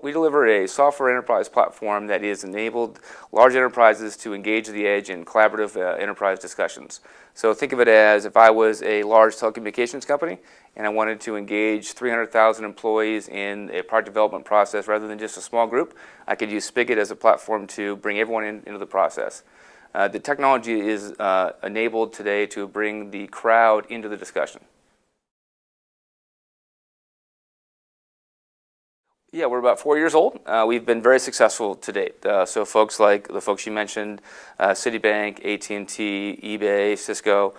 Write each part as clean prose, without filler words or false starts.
We deliver a software enterprise platform that has enabled large enterprises to engage the edge in collaborative enterprise discussions. So think of it as if I was a large telecommunications company and I wanted to engage 300,000 employees in a product development process rather than just a small group, I could use Spigit as a platform to bring everyone into the process. The technology is enabled today to bring the crowd into the discussion. Yeah, we're about 4 years old. We've been very successful to date. So folks like the folks you mentioned, Citibank, AT&T, eBay, Cisco,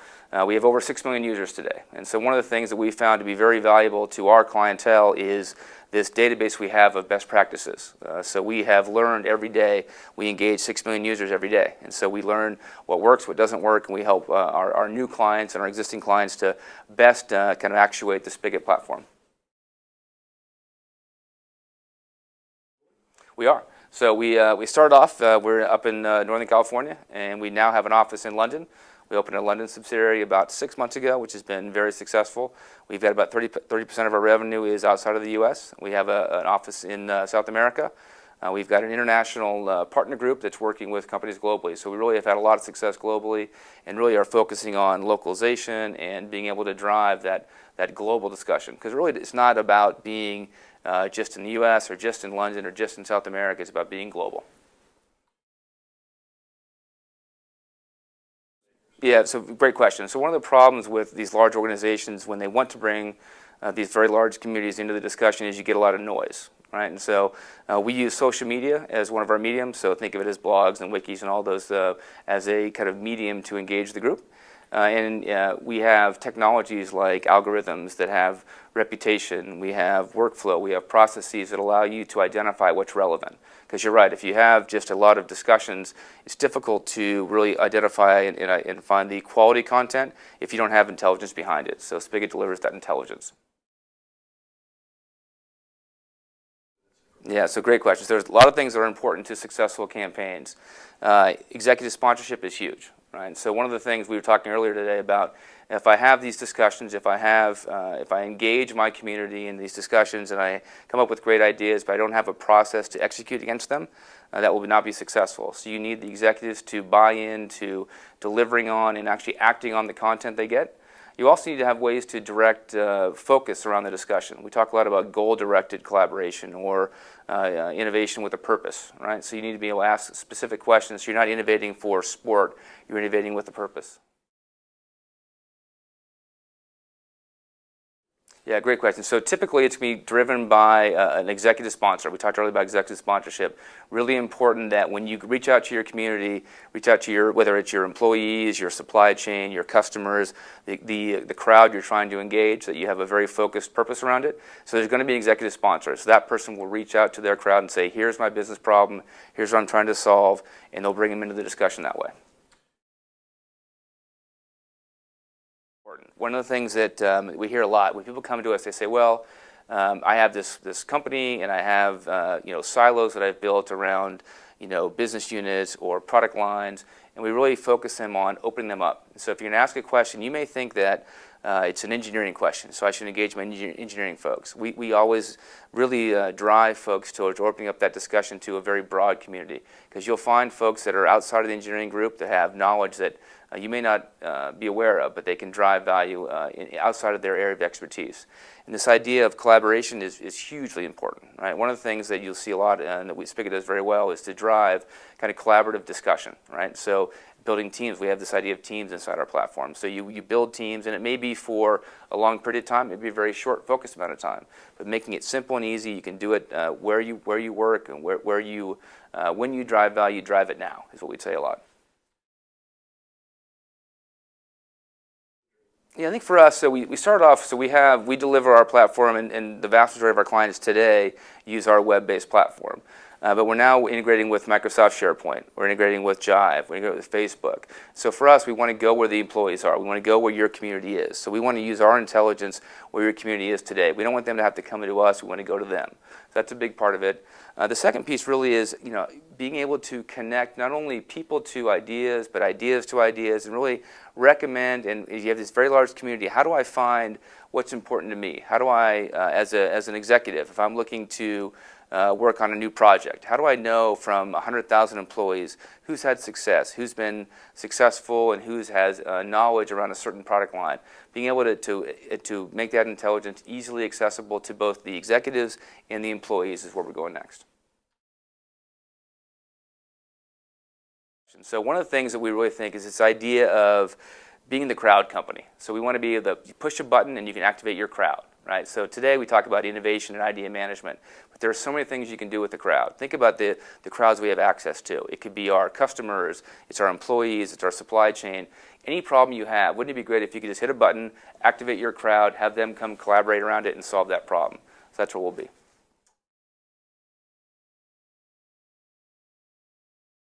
we have over 6 million users today. And so one of the things that we found to be very valuable to our clientele is this database we have of best practices. So we have learned every day, we engage 6 million users every day. And so we learn what works, what doesn't work, and we help our new clients and our existing clients to best kind of actuate the Spigit platform. We are. So we started off, we're up in Northern California, and we now have an office in London. We opened a London subsidiary about 6 months ago, which has been very successful. We've got about 30% of our revenue is outside of the U.S. We have an office in South America. We've got an international partner group that's working with companies globally. So we really have had a lot of success globally and really are focusing on localization and being able to drive that global discussion. Because really it's not about being just in the U.S. or just in London or just in South America. It's about being global. Yeah, so great question. So one of the problems with these large organizations when they want to bring these very large communities into the discussion is you get a lot of noise, right? And so we use social media as one of our mediums. So think of it as blogs and wikis and all those as a kind of medium to engage the group. We have technologies like algorithms that have reputation, we have workflow, we have processes that allow you to identify what's relevant. Because you're right, if you have just a lot of discussions, it's difficult to really identify and find the quality content if you don't have intelligence behind it. So Spigit delivers that intelligence. Yeah, so great question. So there's a lot of things that are important to successful campaigns. Executive sponsorship is huge, right? So one of the things we were talking earlier today about, if I have these discussions, if I engage my community in these discussions and I come up with great ideas, but I don't have a process to execute against them, that will not be successful. So you need the executives to buy into delivering on and actually acting on the content they get. You also need to have ways to direct focus around the discussion. We talk a lot about goal-directed collaboration or innovation with a purpose, right? So you need to be able to ask specific questions. So you're not innovating for sport, you're innovating with a purpose. Yeah, great question. So typically it's going to be driven by an executive sponsor. We talked earlier about executive sponsorship. Really important that when you reach out to your community, reach out to whether it's your employees, your supply chain, your customers, the crowd you're trying to engage, that you have a very focused purpose around it. So there's going to be executive sponsors. So that person will reach out to their crowd and say, here's my business problem, here's what I'm trying to solve, and they'll bring them into the discussion that way. One of the things that we hear a lot when people come to us, they say, well, I have this company and I have silos that I've built around business units or product lines, and we really focus them on opening them up. So if you're going to ask a question, you may think that it's an engineering question, so I should engage my engineering folks. We always really drive folks towards opening up that discussion to a very broad community, because you'll find folks that are outside of the engineering group that have knowledge that you may not be aware of, but they can drive value outside of their area of expertise. And this idea of collaboration is hugely important, right? One of the things that you'll see a lot, and that Spigit does very well, is to drive kind of collaborative discussion, right? So building teams, we have this idea of teams inside our platform. So you build teams, and it may be for a long period of time, it may be a very short, focused amount of time. But making it simple and easy, you can do it where you work and when you drive value, drive it now, is what we'd say a lot. Yeah, I think for us, so we started off, so we deliver our platform, and the vast majority of our clients today use our web-based platform. But we're now integrating with Microsoft SharePoint. We're integrating with Jive. We're integrating with Facebook. So for us, we want to go where the employees are. We want to go where your community is. So we want to use our intelligence where your community is today. We don't want them to have to come to us. We want to go to them. So that's a big part of it. The second piece really is, being able to connect not only people to ideas, but ideas to ideas, and really recommend. And you have this very large community. How do I find what's important to me? How do I, as an executive, if I'm looking to work on a new project? How do I know from 100,000 employees who's had success, who's been successful, and who's has knowledge around a certain product line? Being able to make that intelligence easily accessible to both the executives and the employees is where we're going next. So one of the things that we really think is this idea of being the crowd company. So we want to be able to push a button and you can activate your crowd, right? So today we talk about innovation and idea management, but there are so many things you can do with the crowd. Think about the crowds we have access to. It could be our customers, it's our employees, it's our supply chain. Any problem you have, wouldn't it be great if you could just hit a button, activate your crowd, have them come collaborate around it and solve that problem? So that's where we'll be.